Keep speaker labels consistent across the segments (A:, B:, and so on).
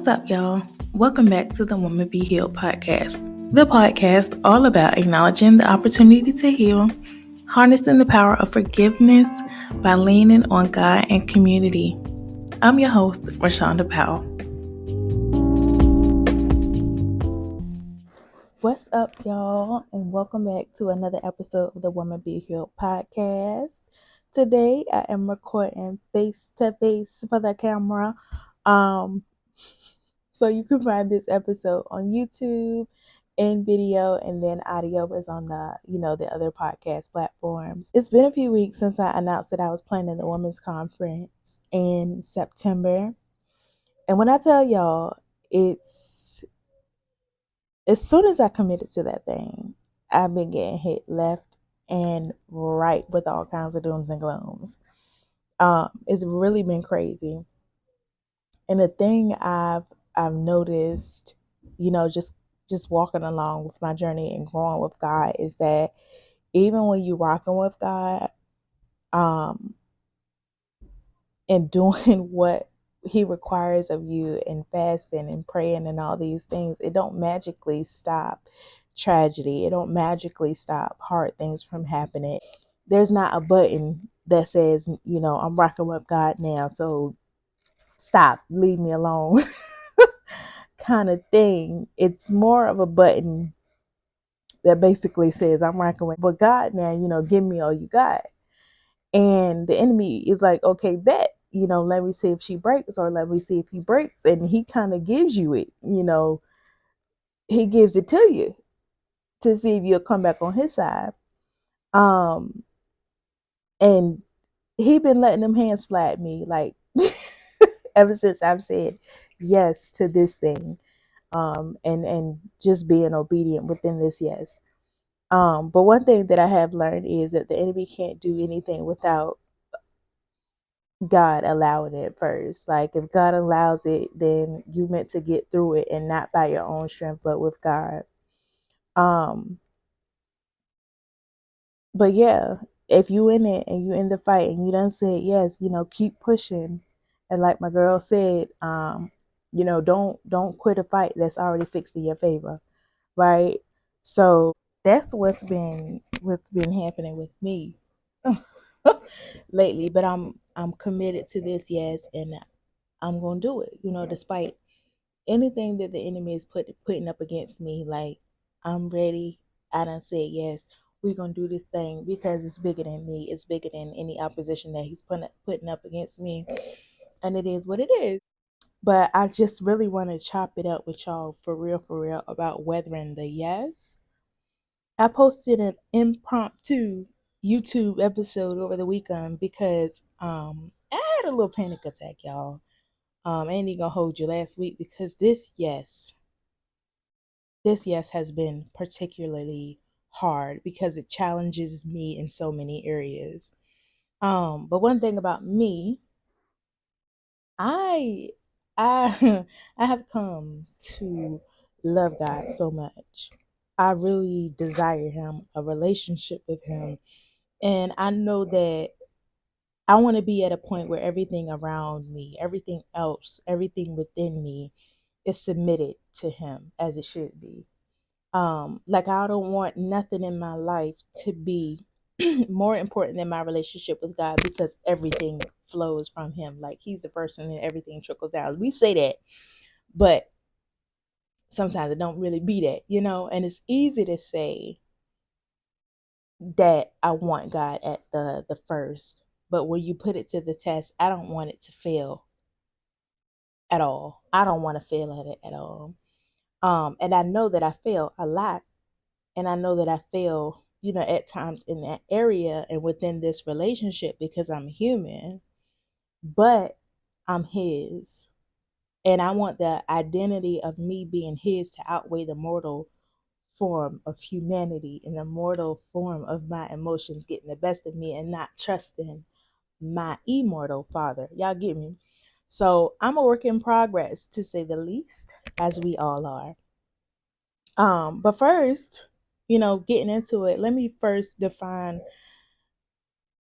A: What's up, y'all? Welcome back to the Woman Be Healed podcast. The podcast all about acknowledging the opportunity to heal, harnessing the power of forgiveness by leaning on God and community. I'm your host, Rashonda Powell. What's up, y'all? And welcome back to another episode of the Woman Be Healed podcast. Today, I am recording face to face for the camera. So you can find this episode on YouTube in video, and then audio is on the other podcast platforms. It's been a few weeks since I announced that I was planning the women's conference in September. And when I tell y'all, it's as soon as I committed to that thing, I've been getting hit left and right with all kinds of dooms and glooms. It's really been crazy. And the thing I've noticed, just walking along with my journey and growing with God is that even when you're rocking with God, and doing what He requires of you and fasting and praying and all these things, it don't magically stop tragedy. It don't magically stop hard things from happening. There's not a button that says, I'm rocking with God now, so stop, leave me alone. Kind of thing. It's more of a button that basically says, I'm rocking with God now, give me all you got. And the enemy is like, okay, bet, let me see if she breaks, or let me see if he breaks. And he kind of gives you it, he gives it to you to see if you'll come back on his side. And he been letting them hands fly at me, like, ever since I've said yes to this thing. And just being obedient within this yes. But one thing that I have learned is that the enemy can't do anything without God allowing it first. Like, if God allows it, then you meant to get through it, and not by your own strength, but with God. But yeah, if you in it and you in the fight and you done said yes, keep pushing. And like my girl said, don't quit a fight that's already fixed in your favor, right? So that's what's been happening with me lately. But I'm committed to this, yes, and I'm gonna do it. Despite anything that the enemy is putting up against me. Like, I'm ready. I done said yes. We're gonna do this thing because it's bigger than me. It's bigger than any opposition that he's putting up against me, and it is what it is. But I just really want to chop it up with y'all for real, about weathering the yes. I posted an impromptu YouTube episode over the weekend because I had a little panic attack, y'all. I ain't even gonna hold you last week because this yes has been particularly hard because it challenges me in so many areas. But one thing about me, I I I have come to love God so much. I really desire him, a relationship with him. And I know that I want to be at a point where everything around me, everything else, everything within me is submitted to him as it should be. Like, I don't want nothing in my life to be more important than my relationship with God, because everything flows from him. Like, he's the person and everything trickles down. We say that, but sometimes it don't really be that, and it's easy to say that I want God at the first, but when you put it to the test, I don't want it to fail at all. I don't want to fail at it at all. And I know that I fail a lot. And I know that I fail, at times in that area and within this relationship, because I'm human, but I'm his. And I want the identity of me being his to outweigh the mortal form of humanity and the mortal form of my emotions getting the best of me and not trusting my immortal father. Y'all get me? So I'm a work in progress, to say the least, as we all are. But first, getting into it, let me first define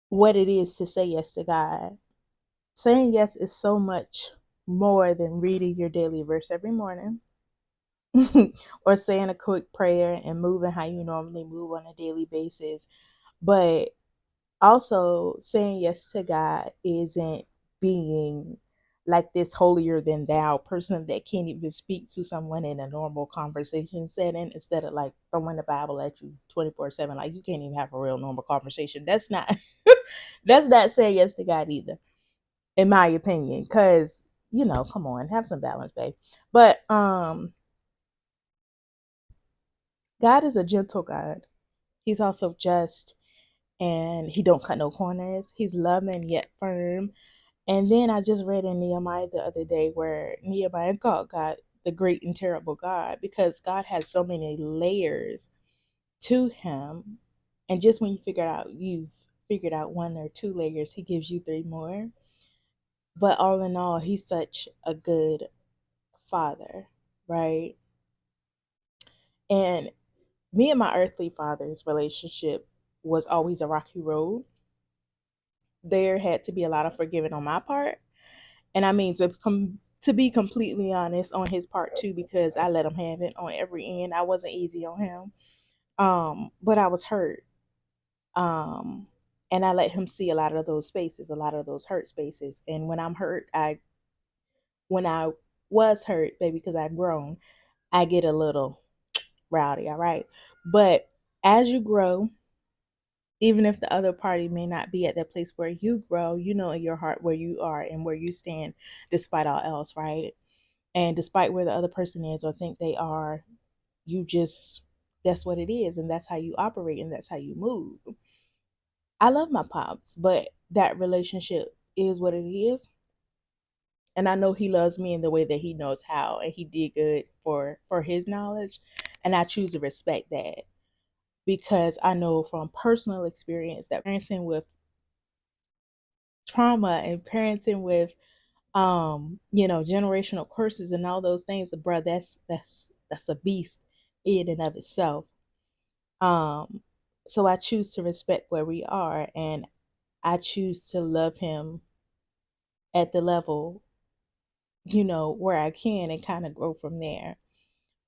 A: what it is to say yes to God. Saying yes is so much more than reading your daily verse every morning or saying a quick prayer and moving how you normally move on a daily basis. But also, saying yes to God isn't being like this holier than thou person that can't even speak to someone in a normal conversation setting, instead of like throwing the Bible at you 24/7. Like, you can't even have a real normal conversation. That's not that's not saying yes to God either, in my opinion. Because, come on, have some balance, babe. But God is a gentle God. He's also just, and he don't cut no corners. He's loving yet firm. And then I just read in Nehemiah the other day where Nehemiah called God the great and terrible God, because God has so many layers to him. And just when you've figured out one or two layers, he gives you three more. But all in all, he's such a good father, right? And me and my earthly father's relationship was always a rocky road. There had to be a lot of forgiving on my part, and I mean, to be completely honest, on his part too, because I let him have it on every end. I wasn't easy on him, but I was hurt, um, and I let him see a lot of those spaces, a lot of those hurt spaces. And when I'm hurt, when I was hurt, baby, because I'd grown, I get a little rowdy, all right. But as you grow, even if the other party may not be at that place where you grow, you know in your heart where you are and where you stand, despite all else, right? And despite where the other person is or think they are, you just, that's what it is, and that's how you operate, and that's how you move. I love my pops, but that relationship is what it is. And I know he loves me in the way that he knows how, and he did good for his knowledge. And I choose to respect that, because I know from personal experience that parenting with trauma and parenting with generational curses and all those things, bro, that's a beast in and of itself. um so I choose to respect where we are, and I choose to love him at the level, where I can, and kind of grow from there.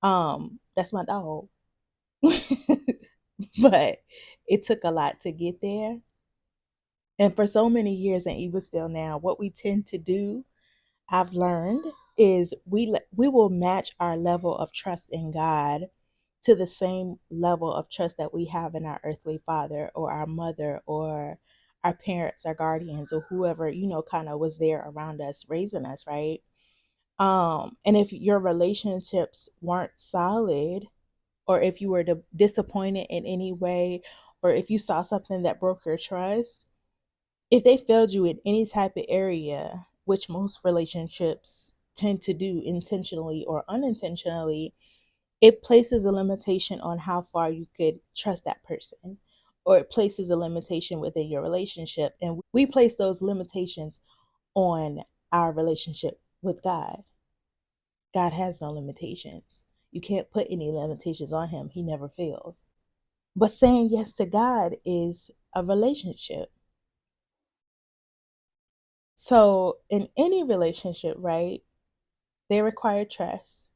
A: That's my dog. But it took a lot to get there, and for so many years, and even still now, what we tend to do, I've learned, is we will match our level of trust in God to the same level of trust that we have in our earthly father or our mother or our parents, our guardians, or whoever, kind of was there around us raising us, right? And if your relationships weren't solid, or if you were disappointed in any way, or if you saw something that broke your trust, if they failed you in any type of area, which most relationships tend to do intentionally or unintentionally, it places a limitation on how far you could trust that person, or it places a limitation within your relationship. And we place those limitations on our relationship with God. God has no limitations. You can't put any limitations on him. He never fails. But saying yes to God is a relationship. So in any relationship, right, they require trust.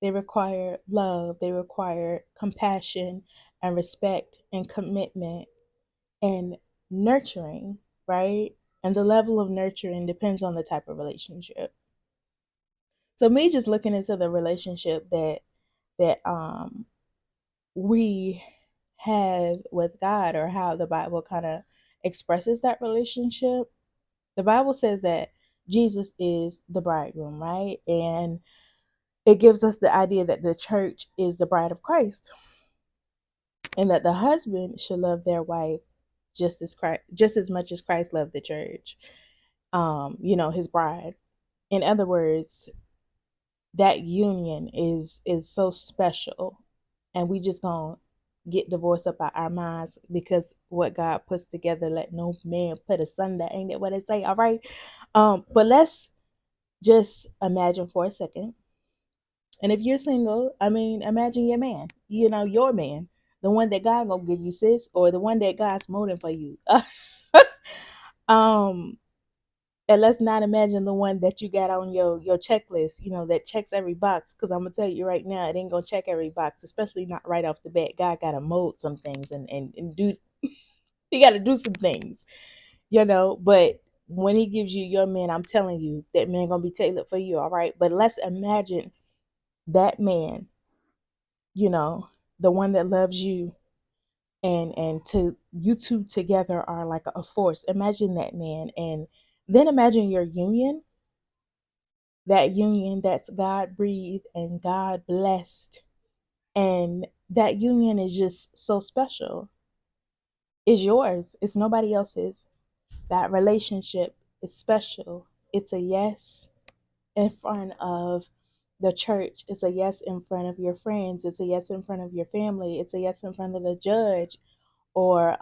A: They require love. They require compassion and respect and commitment and nurturing, right? And the level of nurturing depends on the type of relationship. So me just looking into the relationship that we have with God, or how the Bible kind of expresses that relationship. The Bible says that Jesus is the bridegroom, right? And it gives us the idea that the church is the bride of Christ, and that the husband should love their wife just as much as Christ loved the church, his bride. In other words, that union is so special, and we just gonna get divorced up out our minds, because what God puts together, let no man put asunder. Ain't that what it say? All right. But let's just imagine for a second. And if you're single, I mean, imagine your man, your man, the one that God gonna give you, sis, or the one that God's molding for you. um, And let's not imagine the one that you got on your checklist, that checks every box. Because I'm gonna tell you right now, it ain't gonna check every box, especially not right off the bat. God gotta mold some things and do he gotta do some things, But when he gives you your man, I'm telling you, that man gonna be tailored for you, all right. But let's imagine that man, you know, the one that loves you, and to you two together are like a force. Imagine that man, and then imagine your union, that union that's God breathed and God blessed, and that union is just so special. It's yours, it's nobody else's. That relationship is special. It's a yes in front of the church, it's a yes in front of your friends, it's a yes in front of your family, it's a yes in front of the judge, or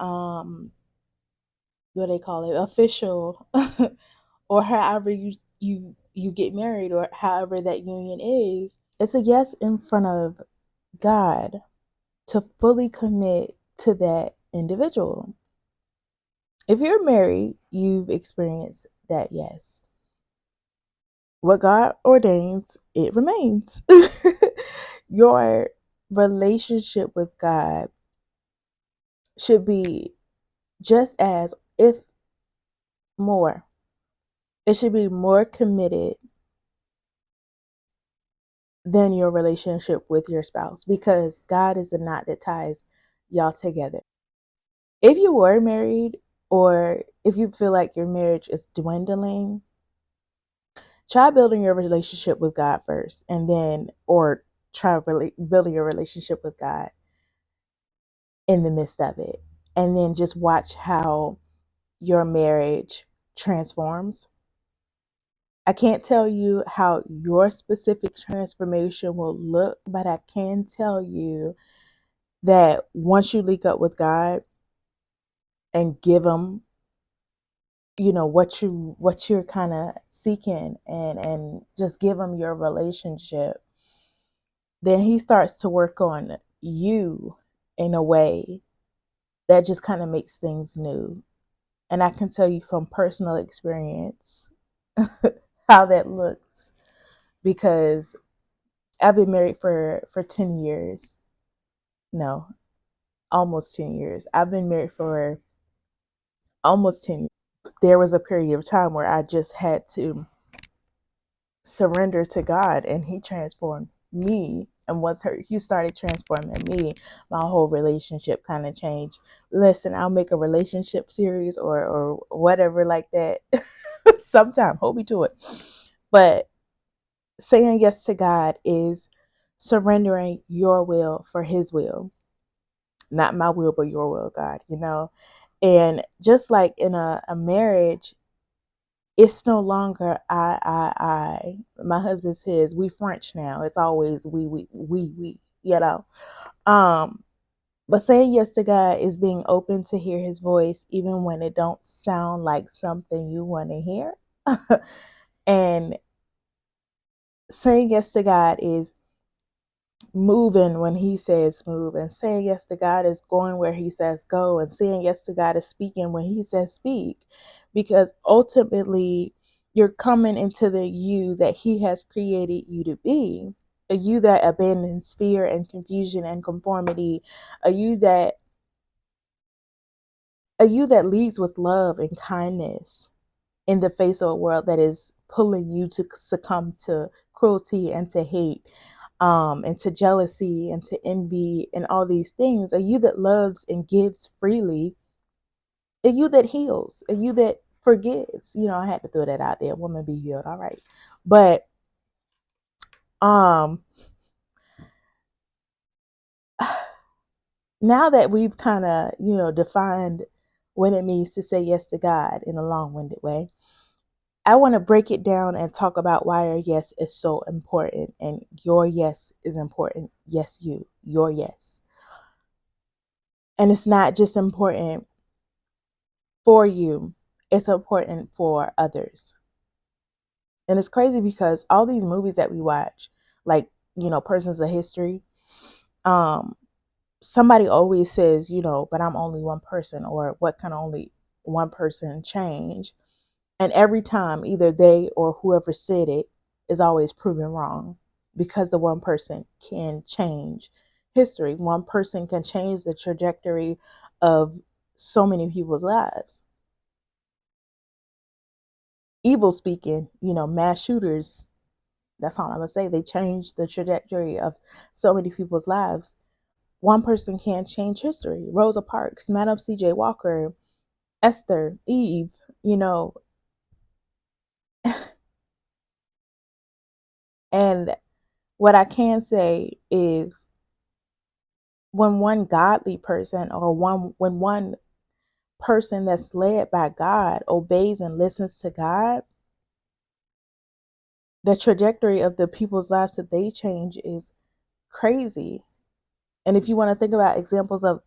A: what they call it, official, or however you get married, or however that union is. It's a yes in front of God to fully commit to that individual. If you're married, you've experienced that yes. What God ordains, it remains. Your relationship with God should be just as, if more, it should be more committed than your relationship with your spouse, because God is the knot that ties y'all together. If you were married, or if you feel like your marriage is dwindling, try building your relationship with God first, and then, or try really building your relationship with God in the midst of it. And then just watch how your marriage transforms. I can't tell you how your specific transformation will look, but I can tell you that once you link up with God and give him, what you're kind of seeking, and just give him your relationship, then he starts to work on you in a way that just kind of makes things new. And I can tell you from personal experience how that looks, because I've been married for 10 years. No, almost 10 years. I've been married for almost 10 years. There was a period of time where I just had to surrender to God, and he transformed me. And once he started transforming me, my whole relationship kind of changed. Listen, I'll make a relationship series, or whatever like that sometime. Hold me to it. But saying yes to God is surrendering your will for his will. Not my will, but your will, God. And just like in a marriage, it's no longer I. My husband says we French now. It's always we. But saying yes to God is being open to hear his voice, even when it don't sound like something you want to hear. And saying yes to God is moving when he says move, and saying yes to God is going where he says go, and saying yes to God is speaking when he says speak, because ultimately you're coming into the you that he has created you to be, a you that abandons fear and confusion and conformity, a you that leads with love and kindness in the face of a world that is pulling you to succumb to cruelty and to hate, and to jealousy and to envy and all these things. A you that loves and gives freely, a you that heals, a you that forgives. I had to throw that out there. Woman, be healed, all right. But um now that we've kind of defined what it means to say yes to God in a long-winded way, I want to break it down and talk about why your yes is so important, and your yes is important. Yes, your yes. And it's not just important for you, it's important for others. And it's crazy because all these movies that we watch, like, Persons of History, um, somebody always says, but I'm only one person, or what can only one person change? And every time, either they or whoever said it is always proven wrong, because the one person can change history. One person can change the trajectory of so many people's lives. Evil speaking, mass shooters, that's all I'm going to say. They changed the trajectory of so many people's lives. One person can change history. Rosa Parks, Madam C.J. Walker, Esther, Eve, and what I can say is, when one godly person, or when one person that's led by God obeys and listens to God, the trajectory of the people's lives that they change is crazy. And if you want to think about examples of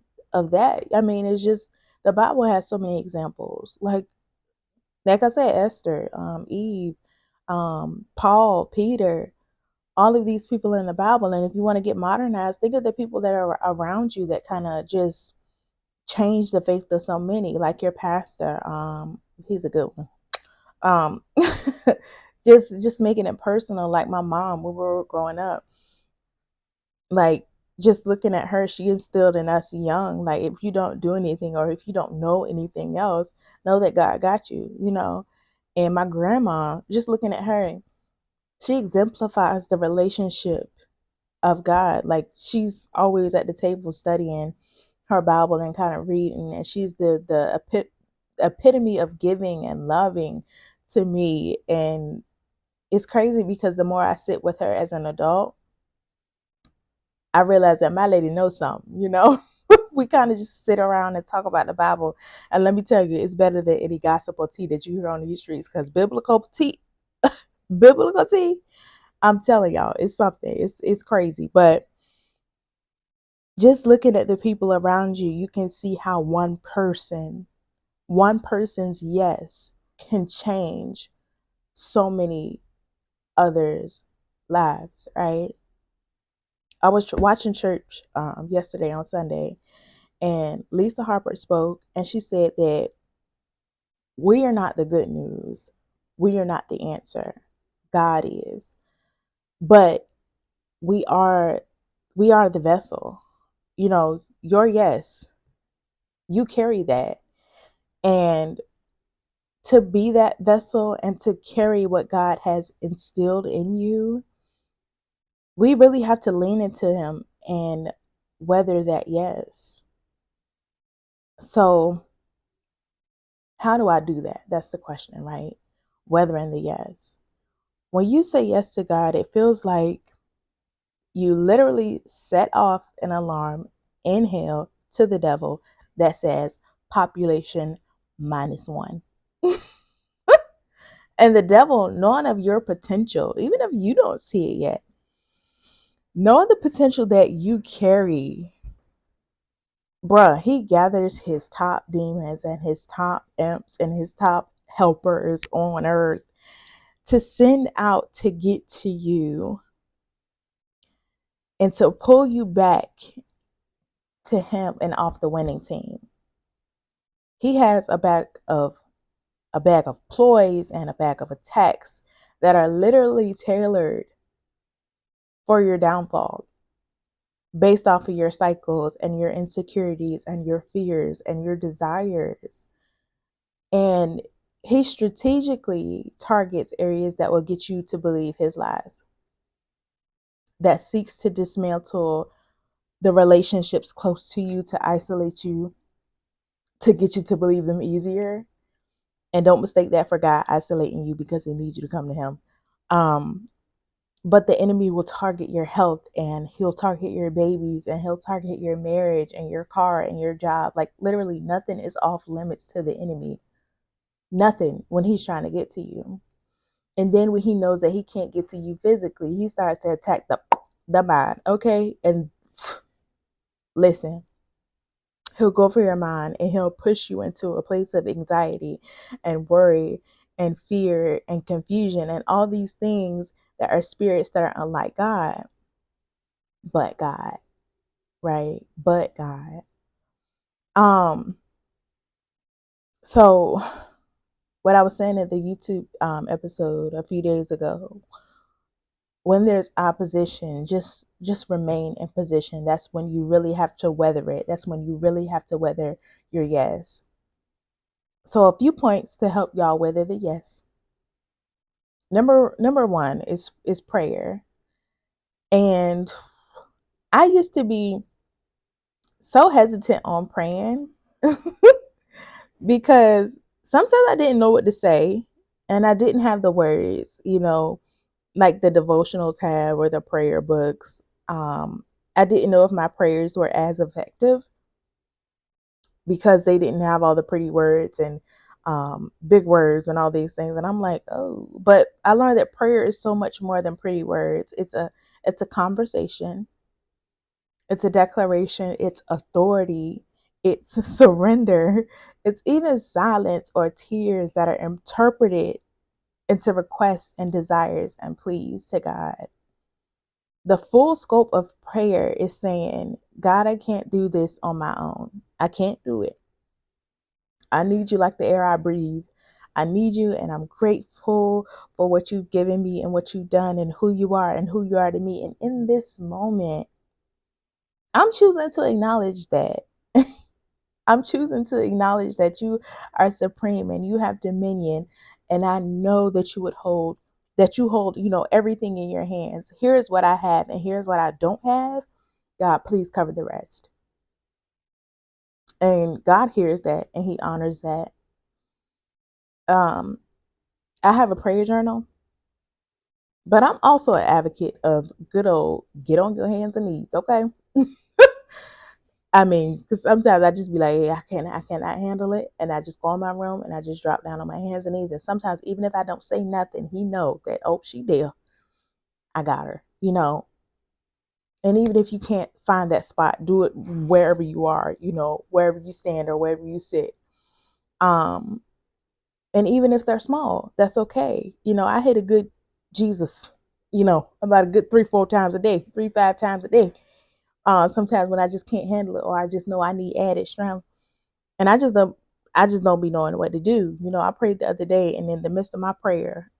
A: that, I mean, it's just, the Bible has so many examples. Like I said, Esther, Eve, Paul, Peter, all of these people in the Bible. And if you want to get modernized, think of the people that are around you that kind of just change the faith of so many, like your pastor. He's a good one. Um, just making it personal, like my mom when we were growing up. Like, just looking at her, she instilled in us young, like, if you don't do anything, or if you don't know anything else, know that God got you. And my grandma, just looking at her, she exemplifies the relationship of God. Like, she's always at the table studying her Bible and kind of reading, and she's the epitome of giving and loving to me. And it's crazy, because the more I sit with her as an adult, I realize that my lady knows something. We kind of just sit around and talk about the Bible. And let me tell you, it's better than any gossip or tea that you hear on these streets, because biblical tea, I'm telling y'all, it's something. It's crazy. But just looking at the people around you, you can see how one person's yes can change so many others' lives, right? I was watching church yesterday on Sunday, and Lisa Harper spoke, and she said that we are not the good news. We are not the answer. God is. But we are the vessel. Your yes, you carry that. And to be that vessel and to carry what God has instilled in you, we really have to lean into him and weather that yes. So how do I do that? That's the question, right? Weathering the yes. When you say yes to God, it feels like you literally set off an alarm in hell to the devil that says population -1. And the devil, knowing of your potential, even if you don't see it yet, knowing the potential that you carry, bruh, he gathers his top demons and his top imps and his top helpers on earth to send out to get to you and to pull you back to him and off the winning team. He has a bag of ploys and a bag of attacks that are literally tailored for your downfall, based off of your cycles and your insecurities and your fears and your desires. And he strategically targets areas that will get you to believe his lies, that seeks to dismantle the relationships close to you, to isolate you, to get you to believe them easier. And don't mistake that for God isolating you because he needs you to come to him. But the enemy will target your health, and he'll target your babies, and he'll target your marriage and your car and your job. Like, literally nothing is off limits to the enemy. Nothing, when he's trying to get to you. And then when he knows that he can't get to you physically, he starts to attack the mind. Okay. And listen, he'll go for your mind, and he'll push you into a place of anxiety and worry and fear and confusion and all these things that are spirits that are unlike God. But God, right? But God. Um, so What I was saying in the YouTube episode a few days ago, when there's opposition, just remain in position. That's when you really have to weather it. That's when you really have to weather your yes. So a few points to help y'all weather the yes. Number one is prayer. And I used to be so hesitant on praying because sometimes I didn't know what to say and I didn't have the words, like the devotionals have or the prayer books. I didn't know if my prayers were as effective because they didn't have all the pretty words and big words and all these things. And I'm like, oh, but I learned that prayer is so much more than pretty words. It's a conversation. It's a declaration. It's authority. It's surrender. It's even silence or tears that are interpreted into requests and desires and pleas to God. The full scope of prayer is saying, God, I can't do this on my own. I can't do it. I need you like the air I breathe. I need you, and I'm grateful for what you've given me and what you've done and who you are to me. And in this moment, I'm choosing to acknowledge that. I'm choosing to acknowledge that you are supreme and you have dominion. And I know that you hold, everything in your hands. Here's what I have and here's what I don't have. God, please cover the rest. And God hears that and he honors that. Um, I have a prayer journal, but I'm also an advocate of good old get on your hands and knees, okay? I mean, because sometimes I just be like, hey, I cannot handle it, and I just go in my room and I just drop down on my hands and knees. And sometimes, even if I don't say nothing, he know that she there, I got her. And even if you can't find that spot, do it wherever you are, wherever you stand or wherever you sit. Um, and even if they're small, that's okay. I hit a good Jesus, about a good 3-4 times a day, 3-5 times a day. Sometimes when I just can't handle it, or I just know I need added strength, and I just don't be knowing what to do. I prayed the other day, and in the midst of my prayer,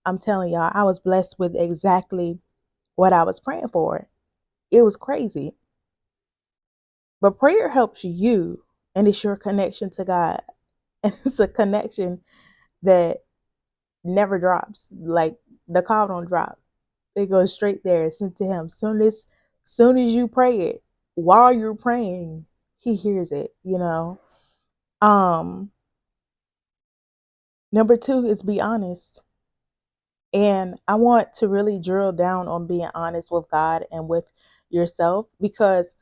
A: I'm telling y'all, I was blessed with exactly what I was praying for. It was crazy. But prayer helps you, and it's your connection to God. And it's a connection that never drops. Like the call don't drop. It goes straight there, sent to him. Soon as you pray it, while you're praying, he hears it. Um, Number two is be honest. And I want to really drill down on being honest with God and with yourself, because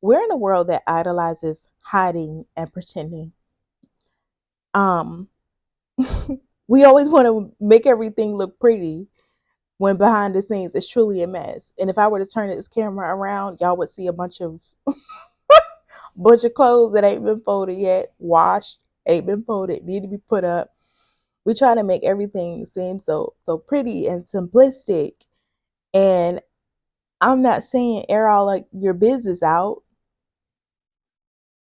A: we're in a world that idolizes hiding and pretending. Um, we always want to make everything look pretty when behind the scenes it's truly a mess. And if I were to turn this camera around, y'all would see a bunch of clothes that ain't been folded yet, washed, ain't been folded, need to be put up. We try to make everything seem so pretty and simplistic. And I'm not saying air all like your business out,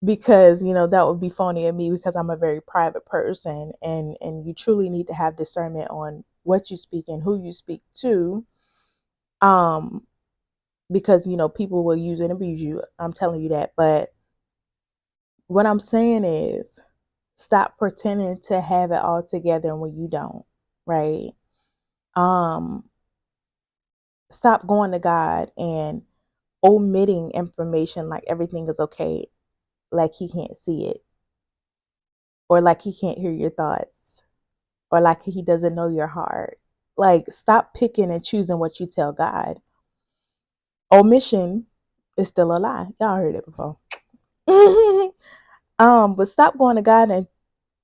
A: because that would be phony of me, because I'm a very private person, and you truly need to have discernment on what you speak and who you speak to. Um because people will use and abuse you. I'm telling you that. But what I'm saying is, stop pretending to have it all together when you don't, right? Um Stop going to God and omitting information like everything is okay, like he can't see it, or like he can't hear your thoughts, or like he doesn't know your heart. Like, stop picking and choosing what you tell God. Omission is still a lie. Y'all heard it before. But stop going to God and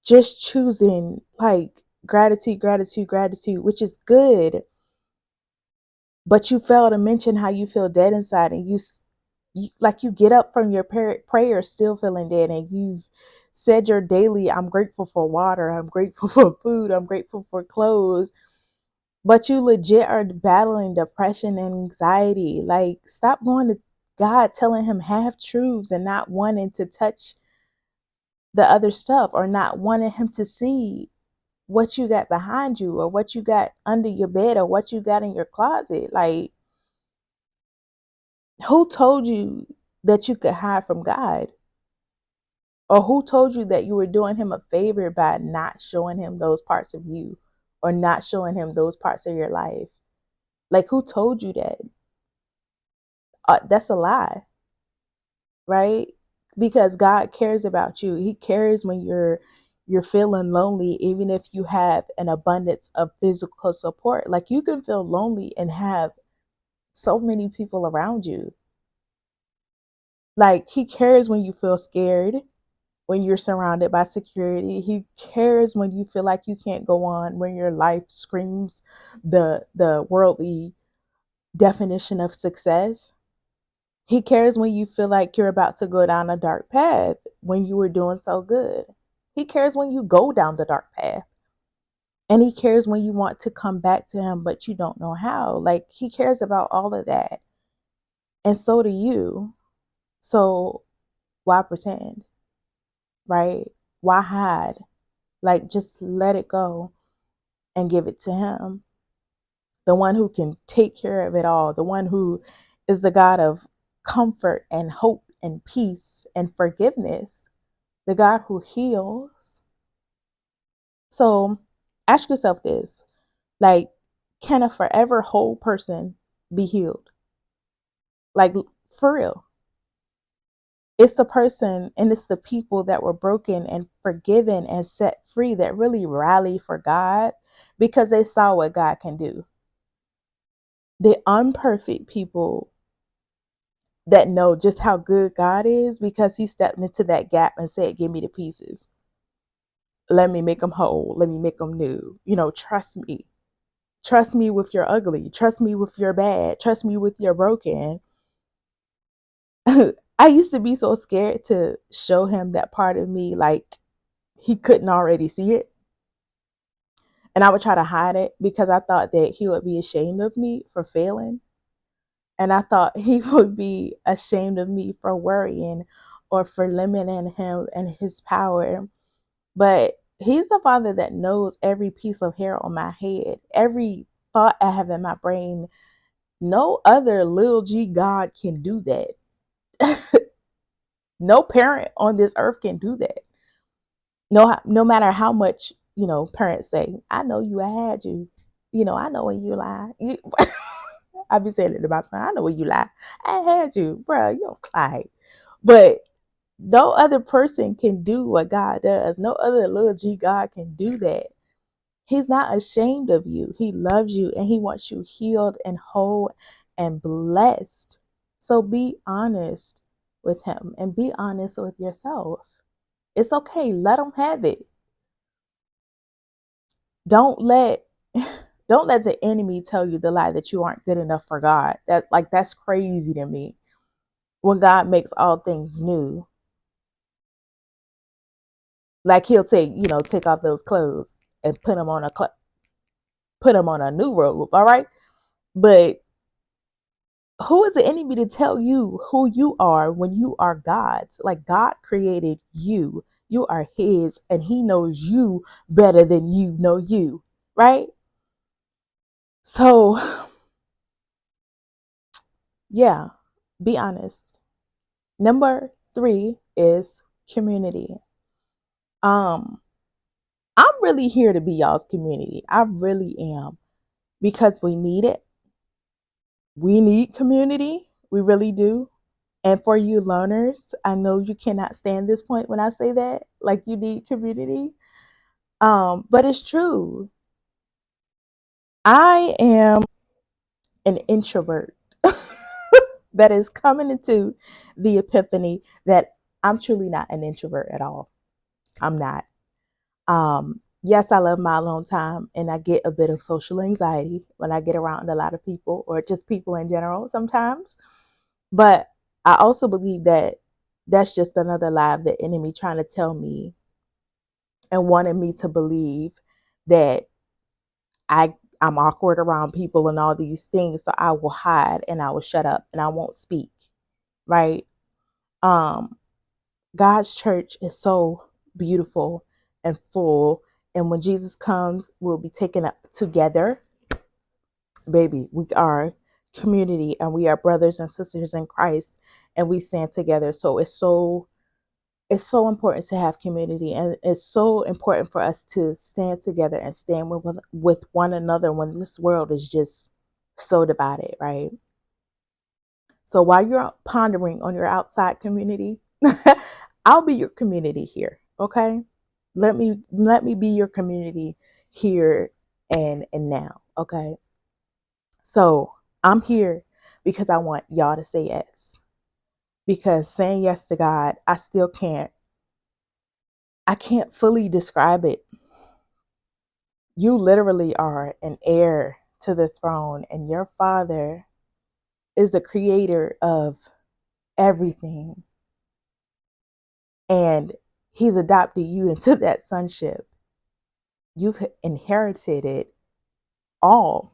A: just choosing like gratitude, gratitude, gratitude, which is good. But you fail to mention how you feel dead inside, and you get up from your prayer still feeling dead, and you've said your daily, I'm grateful for water, I'm grateful for food, I'm grateful for clothes, but you legit are battling depression and anxiety. Like, stop going to God telling him half truths and not wanting to touch the other stuff, or not wanting him to see what you got behind you or what you got under your bed or what you got in your closet. Like, who told you that you could hide from God? Or who told you that you were doing him a favor by not showing him those parts of you or not showing him those parts of your life? Like, who told you that? That's a lie, right? Because God cares about you. He cares when you're feeling lonely, even if you have an abundance of physical support. Like, you can feel lonely and have so many people around you. Like, he cares when you feel scared, when you're surrounded by security. He cares when you feel like you can't go on, when your life screams the worldly definition of success. He cares when you feel like you're about to go down a dark path when you were doing so good. He cares when you go down the dark path. And he cares when you want to come back to him, but you don't know how. Like, he cares about all of that. And so do you. So why pretend? Right? Why hide? Like, just let it go and give it to him. The one who can take care of it all, the one who is the God of comfort and hope and peace and forgiveness, the God who heals. So ask yourself this, like, can a forever whole person be healed? Like, for real. It's the person and it's the people that were broken and forgiven and set free that really rally for God because they saw what God can do. The unperfect people that know just how good God is because he stepped into that gap and said, give me the pieces. Let me make them whole. Let me make them new. Trust me. Trust me with your ugly. Trust me with your bad. Trust me with your broken. I used to be so scared to show him that part of me, like he couldn't already see it. And I would try to hide it because I thought that he would be ashamed of me for failing. And I thought he would be ashamed of me for worrying or for limiting him and his power. But he's a father that knows every piece of hair on my head, every thought I have in my brain. No other little G God can do that. No parent on this earth can do that. No matter how much, parents say, I know you, I had you. I know when you lie. I be saying it about time. I know when you lie. I had you, bro. You don't lie. But no other person can do what God does. No other little G God can do that. He's not ashamed of you. He loves you and he wants you healed and whole and blessed. So be honest with him and be honest with yourself. It's okay. Let him have it. Don't let don't let the enemy tell you the lie that you aren't good enough for God. That's crazy to me. When God makes all things new, like he'll take off those clothes and put them on a new robe, all right? But who is the enemy to tell you who you are when you are God's? Like, God created you. You are his and he knows you better than you know you, right? So, yeah, be honest. Number 3 is community. Um, I'm really here to be y'all's community. I really am because we need it. We need community. We really do. And for you learners, I know you cannot stand this point when I say that, like you need community. But it's true. I am an introvert that is coming into the epiphany that I'm truly not an introvert at all. I'm not. Yes, I love my alone time and I get a bit of social anxiety when I get around a lot of people or just people in general sometimes. But I also believe that that's just another lie of the enemy trying to tell me and wanting me to believe that I'm awkward around people and all these things. So I will hide and I will shut up and I won't speak. Right. Um, God's church is so beautiful and full And when Jesus comes, we'll be taken up together. Baby, we are community and we are brothers and sisters in Christ and we stand together. So it's so important to have community, and it's so important for us to stand together and stand with one another when this world is just so divided, right? So while you're pondering on your outside community, I'll be your community here, okay? Let me be your community here and now, okay? So I'm here because I want y'all to say yes. Because saying yes to God, I can't fully describe it. You literally are an heir to the throne, and your father is the creator of everything. And he's adopted you into that sonship. You've inherited it all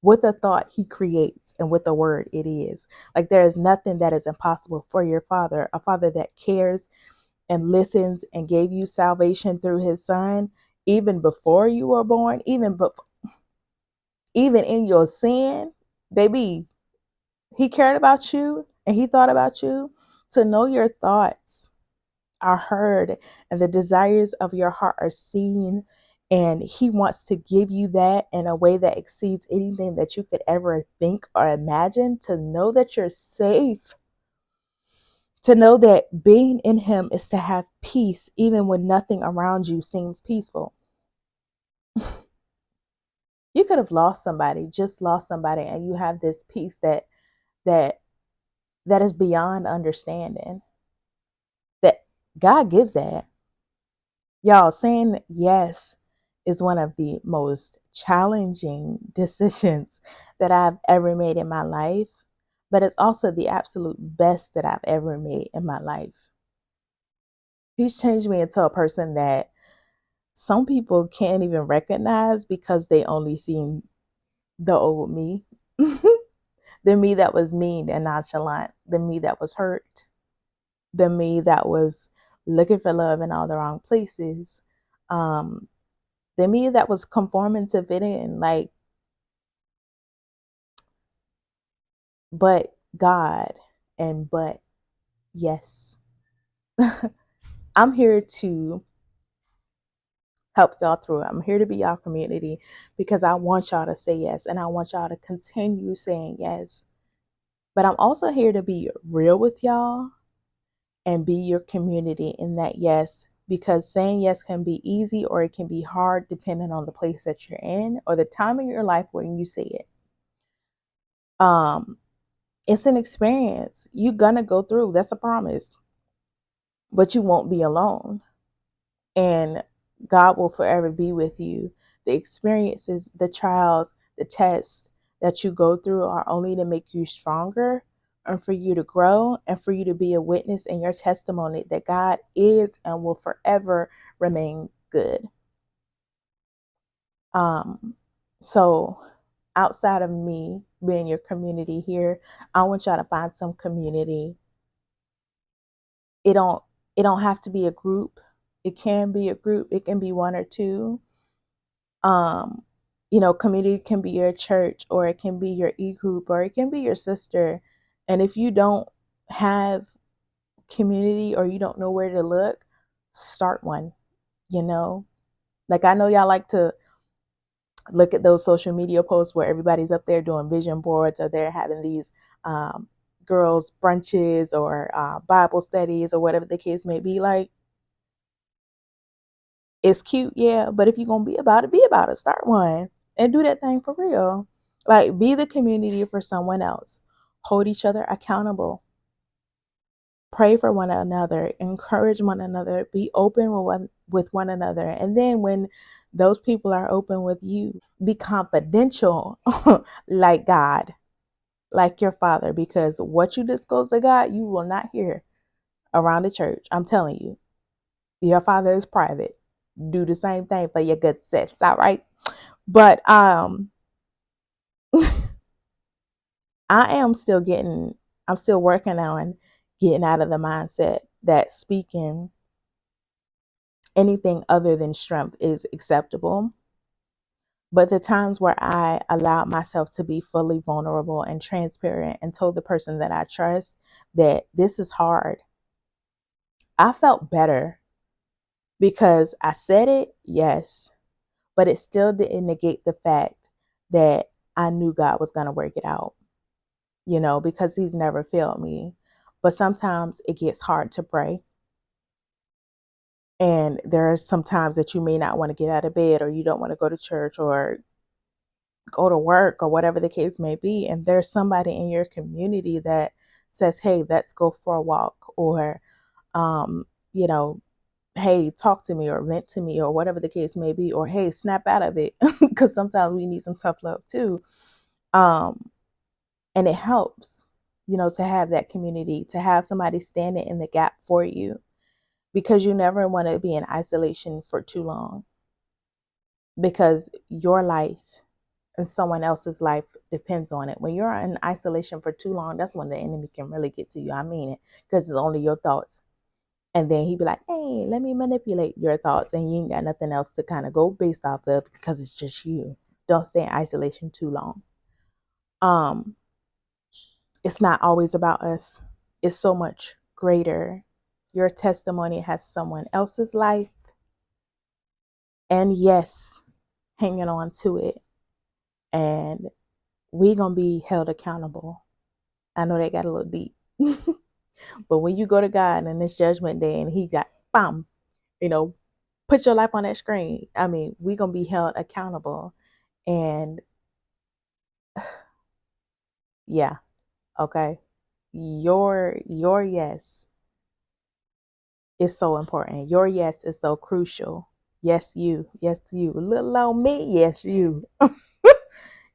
A: with the thought he creates and with the word it is. Like there is nothing that is impossible for your father, a father that cares and listens and gave you salvation through his son, even before you were born, even in your sin, baby, he cared about you and he thought about you. To know your thoughts are heard and the desires of your heart are seen. And he wants to give you that in a way that exceeds anything that you could ever think or imagine. To know that you're safe, to know that being in him is to have peace, even when nothing around you seems peaceful. You could have just lost somebody, and you have this peace that that is beyond understanding. That God gives that. Y'all, saying yes is one of the most challenging decisions that I've ever made in my life, but it's also the absolute best that I've ever made in my life. He's changed me into a person that some people can't even recognize because they only seen the old me. The me that was mean and nonchalant, the me that was hurt, the me that was looking for love in all the wrong places, um, the me that was conforming to fit in. Like, but God and but yes. I'm here to help y'all through it. I'm here to be y'all community because I want y'all to say yes and I want y'all to continue saying yes. But I'm also here to be real with y'all and be your community in that yes, because saying yes can be easy or it can be hard depending on the place that you're in or the time in your life when you say it. Um, it's an experience. You're gonna go through. That's a promise. But you won't be alone. And God will forever be with you. The experiences, the trials, the tests that you go through are only to make you stronger and for you to grow and for you to be a witness in your testimony that God is and will forever remain good. So outside of me being your community here, I want y'all to find some community. It don't it don't have to be a group. It can be a group. It can be one or two. um Community can be your church, or it can be your e-group, or it can be your sister. And if you don't have community or you don't know where to look, start one. you know like, I know y'all like to look at those social media posts where everybody's up there doing vision boards, or they're having these girls brunches or Bible studies or whatever the case may be. Like, it's cute, yeah, but if you're gonna be about it. Start one and do that thing for real. Like, be the community for someone else. Hold each other accountable. Pray for one another. Encourage one another. Be open with one another. And then when those people are open with you, be confidential, like God, like your father, because what you disclose to God, you will not hear around the church. I'm telling you, your father is private. Do the same thing for your good sis. All right. But I'm still working on getting out of the mindset that speaking Anything other than strength is acceptable. But the times where I allowed myself to be fully vulnerable and transparent and told the person that I trust that this is hard, I felt better because I said it, yes, but it still didn't negate the fact that I knew God was going to work it out, because He's never failed me. But sometimes it gets hard to pray. And there are some times that you may not want to get out of bed, or you don't want to go to church or go to work, or whatever the case may be. And there's somebody in your community that says, hey, let's go for a walk, or, um, you know, hey, talk to me or vent to me, or whatever the case may be, or hey, snap out of it. Because sometimes we need some tough love too. And it helps, to have that community, to have somebody standing in the gap for you, because you never want to be in isolation for too long, because your life and someone else's life depends on it. When you're in isolation for too long, that's when the enemy can really get to you. I mean it, because it's only your thoughts. And then he'd be like, hey, let me manipulate your thoughts. And you ain't got nothing else to kind of go based off of, because it's just you. Don't stay in isolation too long. It's not always about us. It's so much greater. Your testimony has someone else's life. And yes, hanging on to it. And we gonna be held accountable. I know they got a little deep. But when you go to God and it's judgment day and He got, bam, put your life on that screen. I mean, we gonna be held accountable. And yeah, okay. Your yes is so important. Your yes is so crucial. Yes, you. Yes, you. Little old me, yes, you.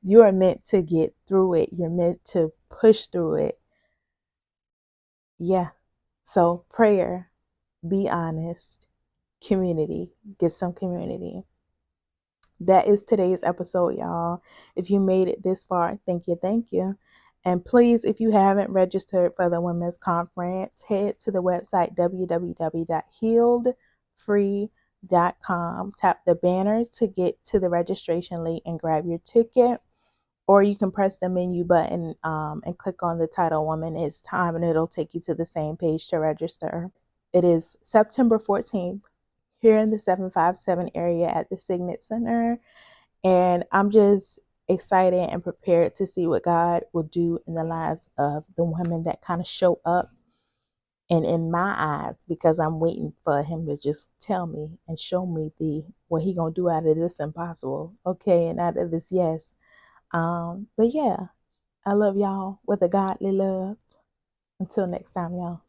A: You are meant to get through it. You're meant to push through it. Yeah. So prayer, be honest, community, get some community. That is today's episode, y'all. If you made it this far, thank you, thank you. And please, if you haven't registered for the women's conference, head to the website www.healedfree.com. Tap the banner to get to the registration link and grab your ticket. Or you can press the menu button and click on the title Woman It's Time, and it'll take you to the same page to register. It is September 14th here in the 757 area at the Signet Center. And I'm just excited and prepared to see what God will do in the lives of the women that kind of show up, and in my eyes, because I'm waiting for Him to just tell me and show me what He gonna do out of this impossible, okay, and out of this yes. But yeah, I love y'all with a godly love. Until next time, y'all.